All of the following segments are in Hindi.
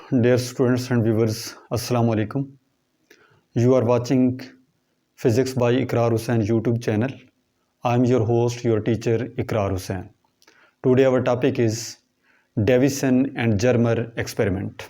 dear students and viewers, Assalamu alaikum. You are watching Physics by Iqrar Hussain YouTube channel. I am your host, your teacher Iqrar Hussain. Today our topic is Davison and Germer experiment.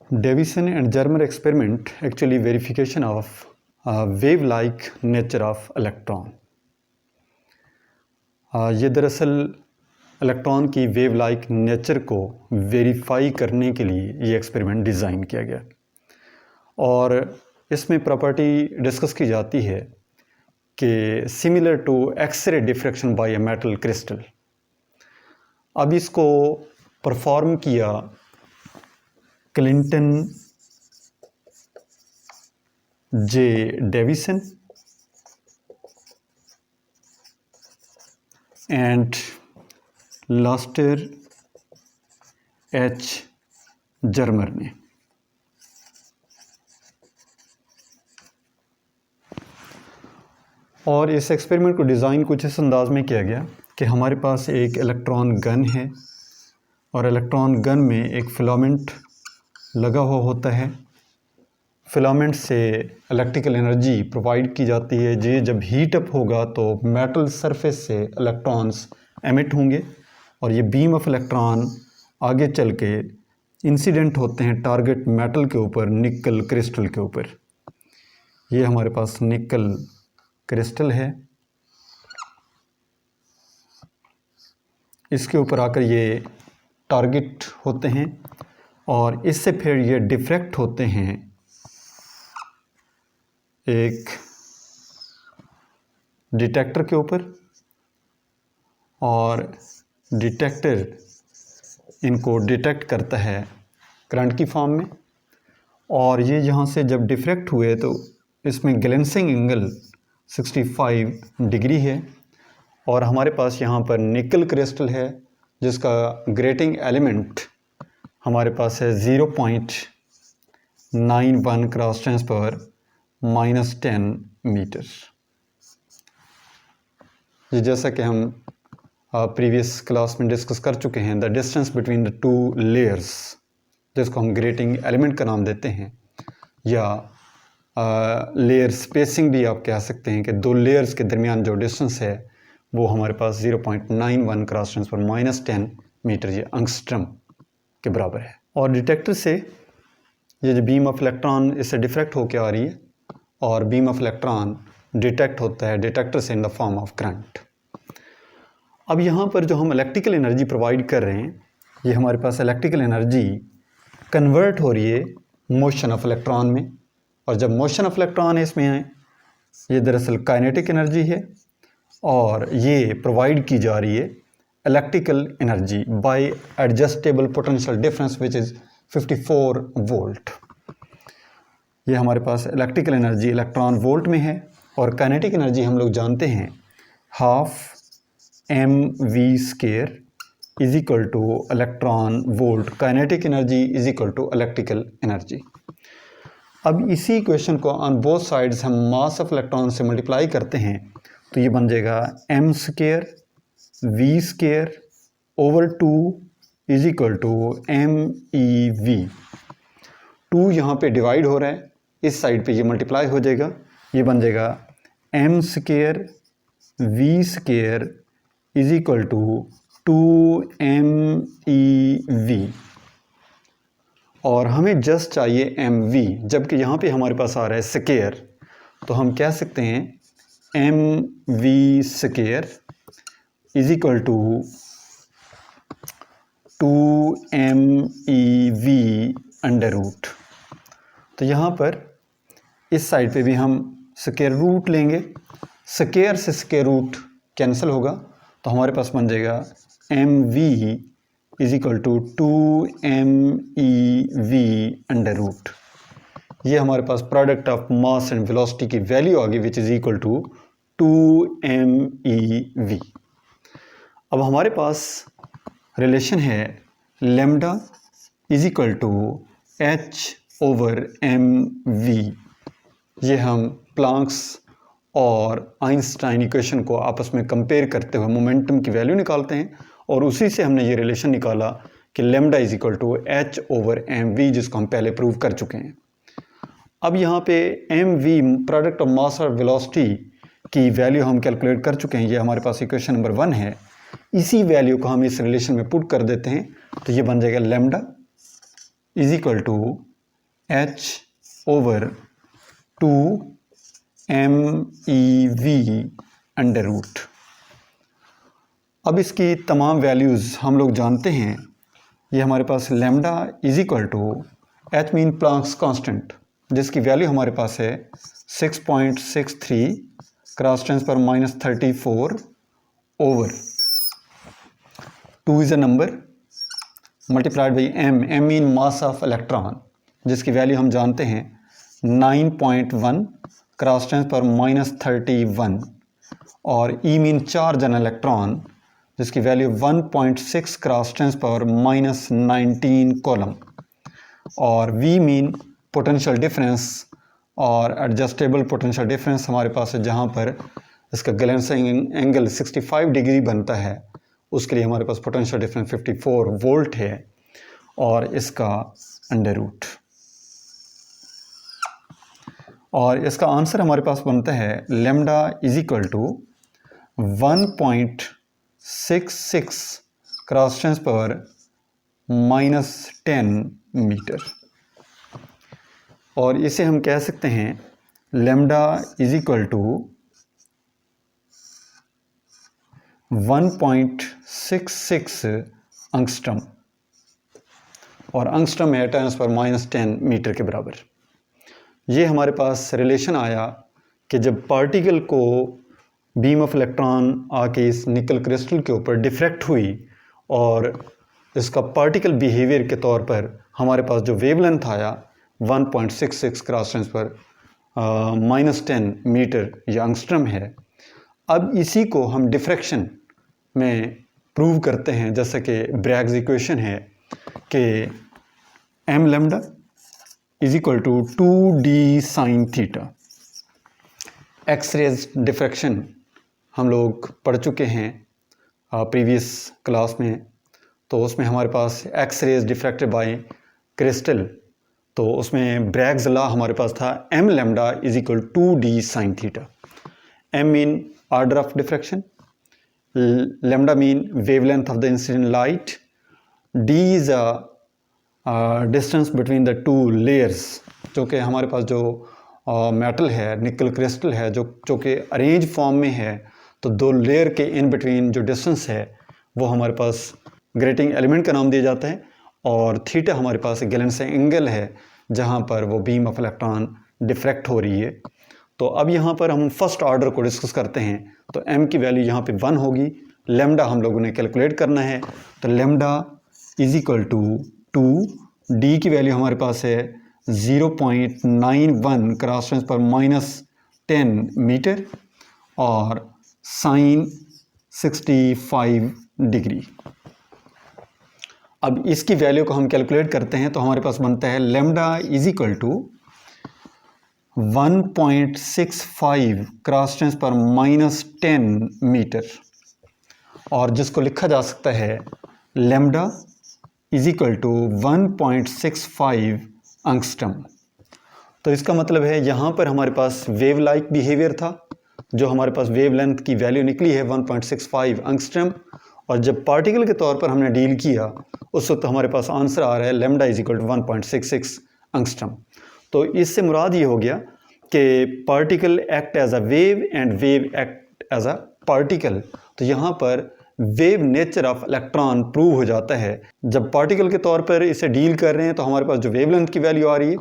Davison and Germer experiment actually verification of wave-like nature of electron. ये दरअसल इलेक्ट्रॉन की वेव लाइक नेचर को वेरीफाई करने के लिए ये एक्सपेरिमेंट डिज़ाइन किया गया और इसमें प्रॉपर्टी डिस्कस की जाती है कि similar to x-ray diffraction by a metal crystal. अब इसको परफॉर्म किया Clinton J Davisson and Lester H Germer ने। और इस एक्सपेरिमेंट को डिज़ाइन कुछ इस अंदाज में किया गया कि हमारे पास एक इलेक्ट्रॉन गन है और इलेक्ट्रॉन गन में एक फिलामेंट लगा हुआ होता है। फिलामेंट से इलेक्ट्रिकल एनर्जी प्रोवाइड की जाती है। ये जब हीट अप होगा तो मेटल सरफेस से इलेक्ट्रॉन्स एमिट होंगे और ये बीम ऑफ इलेक्ट्रॉन आगे चल के इंसिडेंट होते हैं टारगेट मेटल के ऊपर, निकल क्रिस्टल के ऊपर। ये हमारे पास निकल क्रिस्टल है, इसके ऊपर आकर ये टारगेट होते हैं और इससे फिर ये डिफ्रैक्ट होते हैं एक डिटेक्टर के ऊपर और डिटेक्टर इनको डिटेक्ट करता है करंट की फॉर्म में। और ये यहाँ से जब डिफ्रैक्ट हुए तो इसमें ग्लेंसिंग एंगल 65 डिग्री है और हमारे पास यहाँ पर निकल क्रिस्टल है जिसका ग्रेटिंग एलिमेंट हमारे पास है 0.91 क्रॉस टेंस पर -10 मीटर। ये जैसा कि हम प्रीवियस क्लास में डिस्कस कर चुके हैं, the distance between the two layers, जिसको हम ग्रेटिंग एलिमेंट का नाम देते हैं या लेयर स्पेसिंग भी आप कह सकते हैं कि दो लेयर्स के दरमियान जो डिस्टेंस है वो हमारे पास 0.91 क्रॉस टेंस पर -10 मीटर ये एंगस्ट्रम के बराबर है। और डिटेक्टर से ये जो बीम ऑफ इलेक्ट्रॉन इससे डिफ्रैक्ट होकर आ रही है और बीम ऑफ इलेक्ट्रॉन डिटेक्ट होता है डिटेक्टर से in the form of current. अब यहाँ पर जो हम इलेक्ट्रिकल एनर्जी प्रोवाइड कर रहे हैं, ये हमारे पास इलेक्ट्रिकल एनर्जी कन्वर्ट हो रही है मोशन ऑफ इलेक्ट्रॉन में। और जब मोशन ऑफ इलेक्ट्रॉन इसमें है, ये दरअसल काइनेटिक एनर्जी है और ये प्रोवाइड की जा रही है electrical energy by adjustable potential difference which is 54 volt. ये हमारे पास इलेक्ट्रिकल एनर्जी इलेक्ट्रॉन वोल्ट में है और काइनेटिक एनर्जी हम लोग जानते हैं ½ mv² is equal to electron volt. Kinetic energy is equal to electrical energy. अब इसी इक्वेशन को ऑन बोथ साइड्स हम मास ऑफ इलेक्ट्रॉन से मल्टीप्लाई करते हैं तो ये बन जाएगा m²v²/2 is equal to mev। 2 यहाँ पे डिवाइड हो रहा है, इस साइड पे ये मल्टीप्लाई हो जाएगा, ये बन जाएगा m²v² is equal to 2mev। और हमें जस्ट चाहिए mv, जबकि यहाँ पे हमारे पास आ रहा है स्केयर, तो हम कह सकते हैं mv² is equal to 2mev²। तो यहाँ पर इस साइड पे भी हम स्क्वायर रूट लेंगे, स्क्वायर से स्क्वायर रूट कैंसिल होगा तो हमारे पास बन जाएगा mv is equal to 2mev²। ये हमारे पास product of mass and velocity की वैल्यू आ गई which is equal to 2mev। अब हमारे पास रिलेशन है lambda is equal to h/mv। ये हम प्लांक्स और आइंस्टाइन इक्वेशन को आपस में कंपेयर करते हुए मोमेंटम की वैल्यू निकालते हैं और उसी से हमने ये रिलेशन निकाला कि lambda is equal to h/mv, जिसको हम पहले प्रूव कर चुके हैं। अब यहाँ पे mv प्रोडक्ट ऑफ मास और वेलोसिटी की वैल्यू हम कैलकुलेट कर चुके हैं। ये हमारे पास इक्वेशन नंबर 1 है। इसी वैल्यू को हम इस रिलेशन में पुट कर देते हैं तो ये बन जाएगा lambda is equal to h/2mev under root. अब इसकी तमाम वैल्यूज़ हम लोग जानते हैं। ये हमारे पास lambda is equal to h mean Planck's constant, जिसकी वैल्यू हमारे पास है 6.63 क्रॉस टेंस पर -34 over 2 is a number multiplied by m mean mass of electron, जिसकी वैल्यू हम जानते हैं 9.1 क्रॉस टेंस पर -31 और e mean charge an electron, जिसकी वैल्यू 1.6 क्रॉस टेंस पर -19 कॉलम और v मीन पोटेंशियल डिफरेंस और एडजस्टेबल पोटेंशियल डिफरेंस हमारे पास है, जहाँ पर इसका गैलेंसिंग एंगल 65 डिग्री बनता है। उसके लिए हमारे पास पोटेंशियल डिफरेंस 54 वोल्ट है और इसका अंडर रूट। और इसका आंसर हमारे पास बनता है lambda is equal to 1.66 cross tens पर -10 मीटर। और इसे हम कह सकते हैं lambda is equal to 1.66 angstrom और अंगस्ट्रम है 10⁻10 मीटर के बराबर। ये हमारे पास रिलेशन आया कि जब पार्टिकल को बीम ऑफ इलेक्ट्रॉन आके इस निकल क्रिस्टल के ऊपर डिफ्रैक्ट हुई और इसका पार्टिकल बिहेवियर के तौर पर हमारे पास जो वेवलेंथ आया 1.66 क्रॉस टेंस पर -10 मीटर या अंगस्ट्रम है। अब इसी को हम डिफ्रैक्शन में प्रूव करते हैं, जैसे कि ब्रैग्स इक्वेशन है कि m lambda is equal to 2d sine theta. X-rays diffraction हम लोग पढ़ चुके हैं प्रीवियस क्लास में, तो उसमें हमारे पास एक्स-रेज डिफ्रैक्टेड बाय क्रिस्टल, तो उसमें ब्रैग्स लॉ हमारे पास था m lambda is equal 2d sine theta. m mean order of diffraction, lambda mean wavelength of the incident light, d is a distance between the two layers, जो कि हमारे पास जो मेटल है निकल क्रिस्टल है जो कि अरेंज फॉर्म में है, तो दो लेयर के इन बिटवीन जो डिस्टेंस है वो हमारे पास ग्रेटिंग एलिमेंट का नाम दिया जाता है। और थीटा हमारे पास गैलेंसिंग एंगल है जहाँ पर वो बीम ऑफ इलेक्ट्रॉन डिफ्रैक्ट हो रही है। तो अब यहाँ पर हम फर्स्ट ऑर्डर को डिस्कस करते हैं, तो m की वैल्यू यहाँ पे 1 होगी। लेमडा हम लोगों ने कैलकुलेट करना है, तो lambda is equal to 2, d की वैल्यू हमारे पास है 0.91 क्रॉस टेंस पर -10 मीटर और साइन 65 डिग्री। अब इसकी वैल्यू को हम कैलकुलेट करते हैं तो हमारे पास बनता है lambda is equal to 1.65 cross tens पर -10 मीटर, और जिसको लिखा जा सकता है lambda is equal to 1.65 angstrom. तो इसका मतलब है यहाँ पर हमारे पास वेव लाइक बिहेवियर था, जो हमारे पास वेवलेंथ की वैल्यू निकली है 1.65 अंगस्ट्रम, और जब पार्टिकल के तौर पर हमने डील किया उस वक्त हमारे पास आंसर आ रहा है lambda is equal to 1.66 angstrom. तो इससे मुराद ये हो गया कि particle act as a wave and wave act as a particle. तो यहाँ पर wave nature of electron prove हो जाता है। जब पार्टिकल के तौर पर इसे डील कर रहे हैं तो हमारे पास जो वेवलेंथ की वैल्यू आ रही है,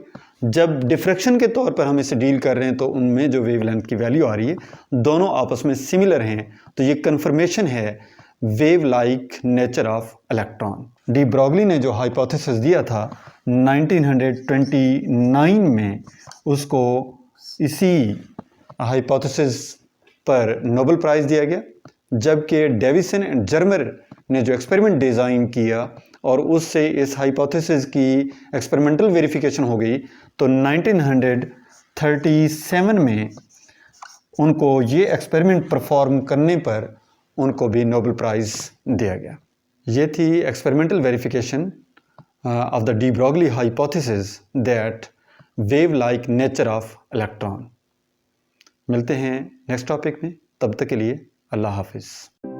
जब डिफ्रैक्शन के तौर पर हम इसे डील कर रहे हैं तो उनमें जो वेवलेंथ की वैल्यू आ रही है दोनों आपस में सिमिलर हैं। तो ये कन्फर्मेशन है wave like nature of electron. De Broglie ने जो हाइपोथेसिस दिया था 1929 में, उसको इसी हाइपोथेसिस पर नोबेल प्राइज़ दिया गया। जबकि डेविसन एंड जर्मर ने जो एक्सपेरिमेंट डिज़ाइन किया और उससे इस हाइपोथेसिस की एक्सपेरिमेंटल वेरिफिकेशन हो गई, तो 1937 में उनको ये एक्सपेरिमेंट परफॉर्म करने पर उनको भी नोबेल प्राइज़ दिया गया। ये थी experimental verification of the de Broglie hypothesis that wave like nature of electron. मिलते हैं नेक्स्ट टॉपिक में, तब तक के लिए अल्लाह हाफिज़।